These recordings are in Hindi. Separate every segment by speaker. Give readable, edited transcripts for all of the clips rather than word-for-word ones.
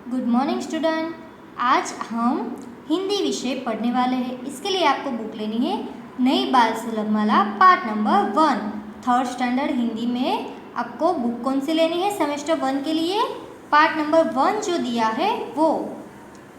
Speaker 1: Good morning student. आज हम हिंदी विषय पढ़ने वाले हैं। इसके लिए आपको बुक लेनी है नई बाल सुलभमाला part number 1 third standard Hindi में। आपको बुक कौन सी लेनी है? सेमेस्टर 1 के लिए पार्ट नंबर 1 जो दिया है वो।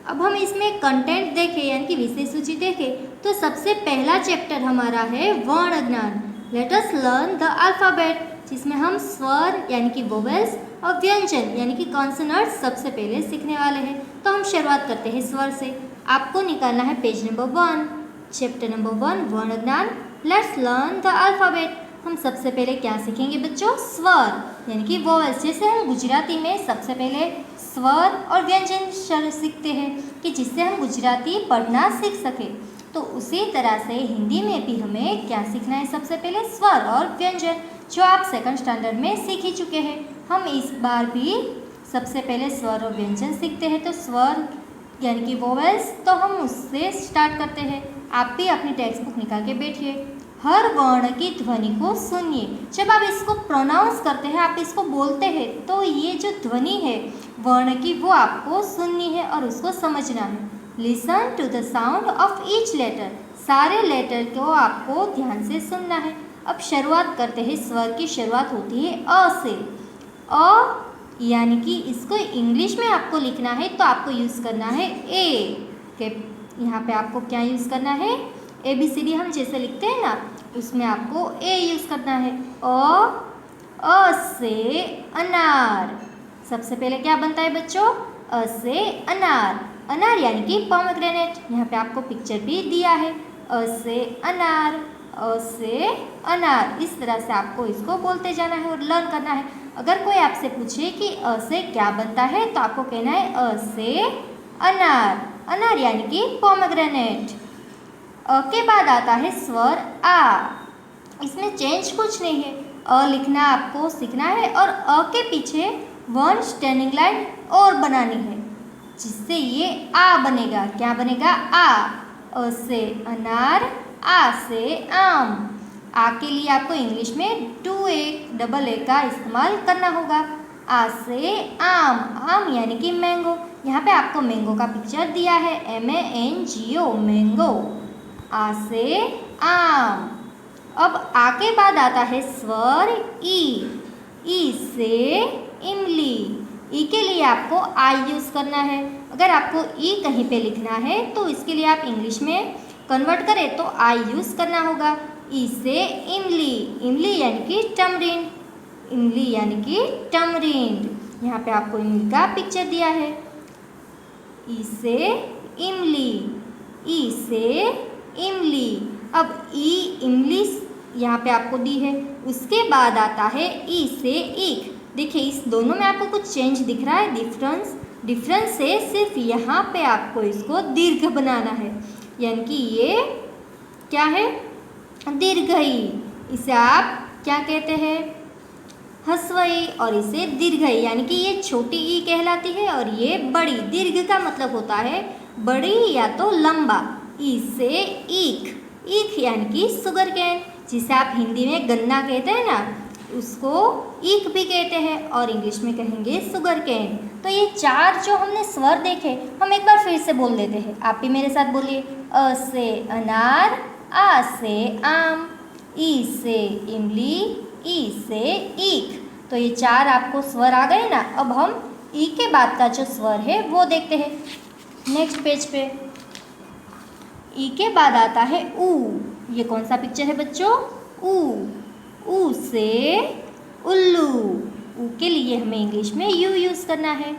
Speaker 1: अब हम इसमें कंटेंट देखें यानी कि विषय सूची देखें तो सबसे पहला चैप्टर हमारा है वर्ण ज्ञान। Let us learn the alphabet, जिसमें हम स्वर यानी कि वोवेल्स और व्यंजन यानी कि कॉन्सोनेंट्स सबसे पहले सीखने वाले हैं। तो हम शुरुआत करते हैं स्वर से। आपको निकालना है पेज नंबर 1, चैप्टर नंबर 1 वर्ण ज्ञान। Let's learn the alphabet. हम सबसे पहले क्या सीखेंगे बच्चों? स्वर यानी कि वोवेल्स। जैसे हम गुजराती में सबसे पहले स्वर और व्यंजन सीखते हैं कि जिससे हम गुजराती पढ़ना सीख सकें, तो उसी तरह से हिंदी में भी हमें क्या सीखना है? सबसे पहले स्वर और व्यंजन, जो आप सेकंड स्टैंडर्ड में सीख ही चुके हैं। हम इस बार भी सबसे पहले स्वर और व्यंजन सीखते हैं। तो स्वर यानी कि वोवेल्स, तो हम उससे स्टार्ट करते हैं। आप भी अपनी टेक्स्ट बुक निकाल के बैठिए। हर वर्ण की ध्वनि को सुनिए। जब आप इसको प्रोनाउंस करते हैं, आप इसको बोलते हैं, तो ये जो ध्वनि है वर्ण की वो आपको सुननी है और उसको समझना है। Listen to the sound of each letter. सारे लेटर को आपको ध्यान से सुनना है। अब शुरुआत करते हैं। स्वर की शुरुआत होती है अ से। अ यानी कि इसको इंग्लिश में आपको लिखना है तो आपको यूज़ करना है ए के। यहाँ पे आपको क्या यूज़ करना है? ABCD हम जैसे लिखते हैं ना, उसमें आपको ए यूज़ करना है। अ से अनार। सबसे पहले क्या बनता है बच्चों? अ से अनार। अनार यानी कि पोमेग्रेनेट। यहाँ पे आपको पिक्चर भी दिया है। अ से अनार, अ से अनार। इस तरह से आपको इसको बोलते जाना है और लर्न करना है। अगर कोई आपसे पूछे कि अ से क्या बनता है, तो आपको कहना है अ से अनार। अनार यानी कि पोमेग्रेनेट। अ के बाद आता है स्वर आ। इसमें चेंज कुछ नहीं है। अ लिखना आपको सीखना है और अ के पीछे वन स्टैंडिंग लाइन और बनानी है, जिससे ये आ बनेगा। क्या बनेगा? आ। अ से अनार, आ से आम। आ के लिए आपको इंग्लिश में 2A डबल ए का इस्तेमाल करना होगा। आ से आम। आम यानी कि मैंगो। यहाँ पे आपको मैंगो का पिक्चर दिया है, MANGO मैंगो। आ से आम। अब आ के बाद आता है स्वर ई। ई से इमली। ई के लिए आपको आई यूज़ करना है। अगर आपको ई कहीं पे लिखना है तो इसके लिए आप इंग्लिश में कन्वर्ट करें तो आई यूज़ करना होगा। ई से इमली। इमली यानी कि टमरिंड। इमली यानी कि टमरिंड। यहाँ पे आपको इमली का पिक्चर दिया है। ई से इमली। ई से इमली। अब ई इमली यहाँ पे आपको दी है। उसके बाद आता है ई से ईख। देखिए इस दोनों में आपको कुछ चेंज दिख रहा है, डिफरेंस है सिर्फ यहाँ पे आपको इसको दीर्घ बनाना है, यानी कि ये क्या है? दीर्घ ई। इसे आप क्या कहते हैं? ह्रस्व ई। और इसे दीर्घ ई, यानी कि ये छोटी ई कहलाती है और ये बड़ी। दीर्घ का मतलब होता है बड़ी या तो लंबा। ई से ईख। ईख यानी कि शुगर कैन, जिसे आप हिंदी में गन्ना कहते हैं ना, उसको ईख भी कहते हैं और इंग्लिश में कहेंगे शुगर कैन। तो ये चार जो हमने स्वर देखे, हम एक बार फिर से बोल देते हैं। आप भी मेरे साथ बोलिए। अ से अनार, आ से आम, ई से इमली, ई से ईख। तो ये चार आपको स्वर आ गए ना। अब हम ई के बाद का जो स्वर है वो देखते हैं नेक्स्ट पेज पे। ई के बाद आता है ऊ। ये कौन सा पिक्चर है बच्चों? ऊ। ऊ से उल्लू। ऊ के लिए हमें इंग्लिश में यू यूज़ करना है।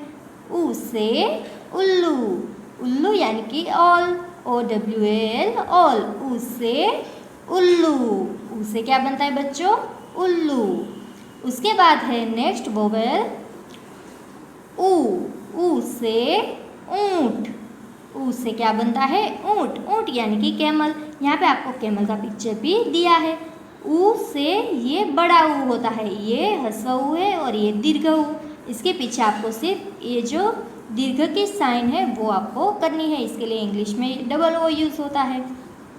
Speaker 1: ऊ से उल्लू। उल्लू यानी कि ऑल, OWL ऑल। ऊ से उल्लू। ऊ से क्या बनता है बच्चों? उल्लू। उसके बाद है नेक्स्ट वोवेल ऊ। ऊ से ऊंट। ऊ से क्या बनता है? ऊंट। ऊंट यानी कि कैमल। यहाँ पे आपको कैमल का पिक्चर भी दिया है। ऊ से ये बड़ा ऊ होता है, ये ह्रस्व ऊ है और ये दीर्घ ऊ। इसके पीछे आपको सिर्फ ये जो दीर्घ की साइन है वो आपको करनी है। इसके लिए इंग्लिश में डबल ओ यूज़ होता है।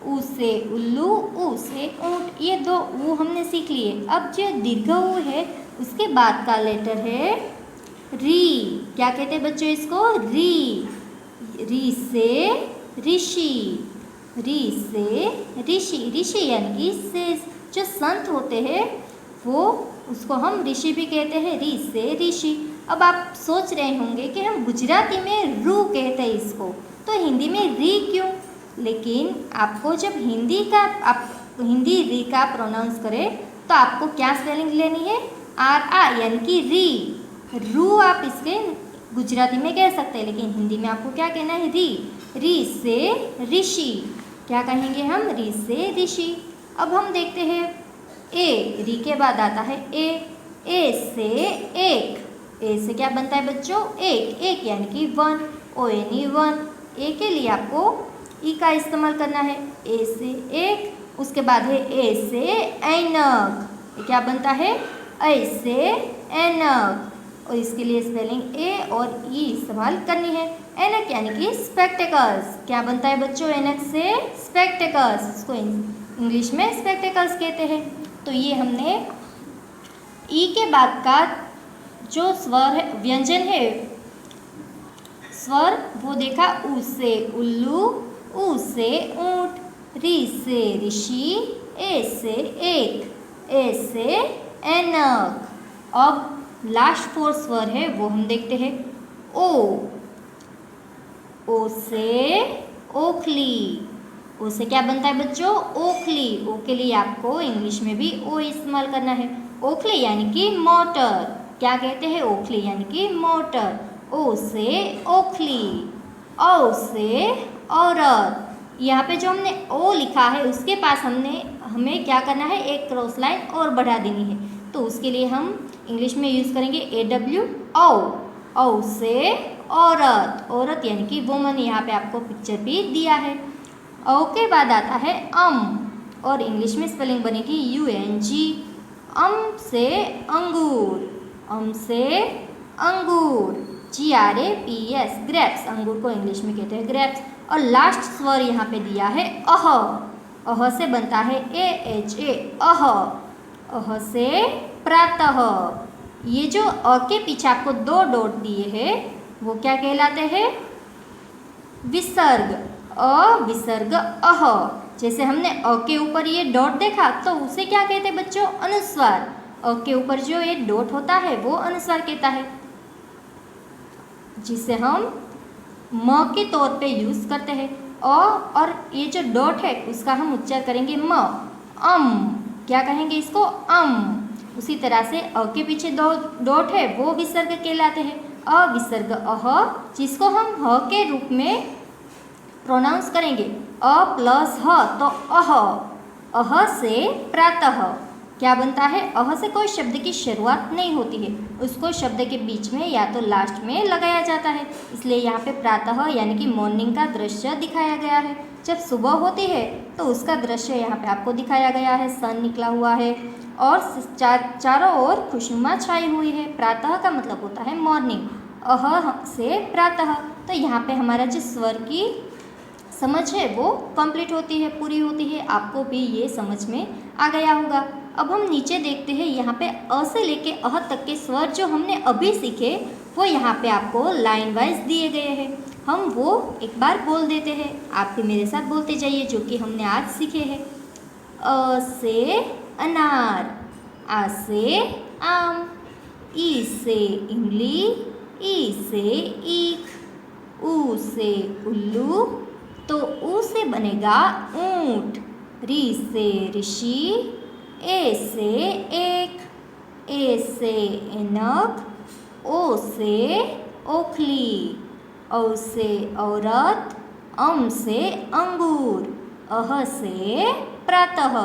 Speaker 1: ऊ से उल्लू, ऊ से ऊंट। ये दो ऊ हमने सीख लिए। अब जो दीर्घ ऊ है उसके बाद का लेटर है री, क्या कहते हैं बच्चों इसको? री। री से ऋषि, री से ऋषि। ऋषि यानी कि से जो संत होते हैं वो, उसको हम ऋषि भी कहते हैं, री से ऋषि। अब आप सोच रहे होंगे कि हम गुजराती में रू कहते हैं इसको, तो हिंदी में री क्यों? लेकिन आपको जब हिंदी का आप हिंदी री का प्रोनाउंस करें तो आपको क्या स्पेलिंग लेनी है? आर आ यानी कि री। रू आप इसके गुजराती में कह सकते हैं, लेकिन हिंदी में आपको क्या कहना है? री। री से ऋषि, क्या कहेंगे हम? री से ऋषि। अब हम देखते हैं ए, री के बाद आता है ए। ए से एक, ए से क्या बनता है बच्चों? एक। एक यानी कि one, O N E one. A के लिए आपको ई का इस्तेमाल करना है, ए से एक। उसके बाद है ए से ऐनक, ये क्या बनता है? ऐ से ऐनक, और इसके लिए स्पेलिंग ए और ई इस्तेमाल करनी है। ऐनक यानी कि स्पेक्टेकल्स, क्या बनता है बच्चों? ऐनक से स्पेक्टेकल्स, इसको इंग्लिश में स्पेक्टेकल्स कहते हैं। तो ये हमने ई के बाद का जो स्वर है, व्यंजन है, स्वर वो देखा। उ से उल्लू, ऊ से ऊंट, री से ऋषि, ए से एक, ए से ऐनक। अब लास्ट 4 स्वर है वो हम देखते हैं। ओ, ओ से ओखली, ओ से क्या बनता है बच्चों? ओखली। ओ के लिए आपको इंग्लिश में भी ओ इस्तेमाल करना है। ओखली यानी कि मोटर, क्या कहते हैं? ओखली यानी कि मोटर। ओ से ओखली। औ से औरत। यहाँ पे जो हमने ओ लिखा है उसके पास हमें क्या करना है? एक क्रॉस लाइन और बढ़ा देनी है, तो उसके लिए हम इंग्लिश में यूज़ करेंगे ए डब्ल्यू, औ। औ से औरत, औरत यानी कि वुमन, यहाँ पे आपको पिक्चर भी दिया है। औ के बाद आता है और इंग्लिश में स्पेलिंग बनेगी यू एन जी। से अंगूर, से अंगूर, GRAPS, ग्रेप्स। अंगूर को इंग्लिश में कहते हैं ग्रेप्स। और लास्ट स्वर यहाँ पे दिया है अह से बनता है AHA, अह से प्रातः। ये जो अ के पीछे आपको 2 डॉट दिए हैं वो क्या कहलाते हैं? विसर्ग। विसर्ग अह। जैसे हमने अ के ऊपर ये डॉट देखा तो उसे क्या कहते हैं बच्चों? अनुस्वार। अ के ऊपर जो ये डॉट होता है वो अनुस्वार कहता है, जिसे हम म के तौर पे यूज़ करते हैं। और ये जो डॉट है उसका हम उच्चार करेंगे म, क्या कहेंगे इसको? उसी तरह से अ के पीछे 2 डॉट है वो विसर्ग कहलाते हैं। अविसर्ग अह, जिसको हम ह के रूप में प्रोनाउंस करेंगे अ प्लस ह, तो अह से प्रातः। क्या बनता है? अह से कोई शब्द की शुरुआत नहीं होती है, उसको शब्द के बीच में या तो लास्ट में लगाया जाता है, इसलिए यहाँ पे प्रातः यानी कि मॉर्निंग का दृश्य दिखाया गया है। जब सुबह होती है तो उसका दृश्य यहाँ पे आपको दिखाया गया है। सन निकला हुआ है और चारों ओर खुशनुमा छाई हुई है। प्रातः का मतलब होता है मॉर्निंग, अह से प्रातः। तो यहाँ पे हमारा जो स्वर की समझ है वो कंप्लीट होती है, पूरी होती है। आपको भी ये समझ में आ गया होगा। अब हम नीचे देखते हैं, यहाँ पे अ से लेके अह तक के स्वर जो हमने अभी सीखे वो यहाँ पे आपको लाइन वाइज दिए गए हैं। हम वो एक बार बोल देते हैं, आप भी मेरे साथ बोलते जाइए, जो कि हमने आज सीखे हैं। अ से अनार, आ से आम, ई से इमली, ई से ईख, ऊ से उल्लू, तो ऊ से बनेगा ऊंट। री से ऋषि, ए से एक, ए से ऐनक, ओ से ओखली, औ से औरत, से अंगूर, अह से प्रातः।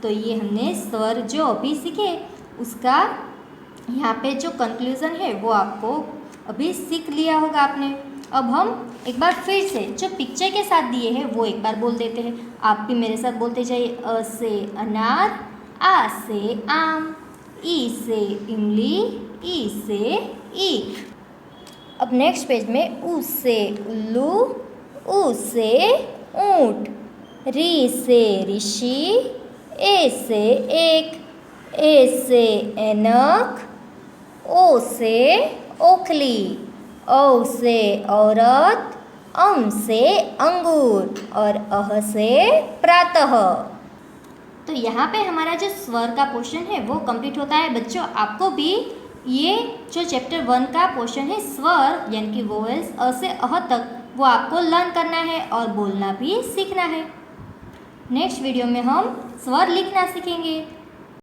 Speaker 1: तो ये हमने स्वर जो अभी सीखे उसका यहाँ पे जो कंक्लूज़न है वो आपको अभी सीख लिया होगा आपने। अब हम एक बार फिर से जो पिक्चर के साथ दिए हैं वो एक बार बोल देते हैं, आप भी मेरे साथ बोलते जाइए। अ से अनार, आ से आम, ई से इमली, ई से ईख। अब नेक्स्ट पेज में ऊ से उल्लू, ऊ से ऊंट, री से ऋषि, ए से एक, ए से ऐनक, ओ से ओखली, औ से औरत, अम से अंगूर और अह से प्रातः। तो यहाँ पे हमारा जो स्वर का पोर्शन है वो कंप्लीट होता है। बच्चों आपको भी ये जो चैप्टर 1 का पोर्शन है स्वर यानी कि वोवेल्स अ से अह तक वो आपको लर्न करना है और बोलना भी सीखना है। नेक्स्ट वीडियो में हम स्वर लिखना सीखेंगे।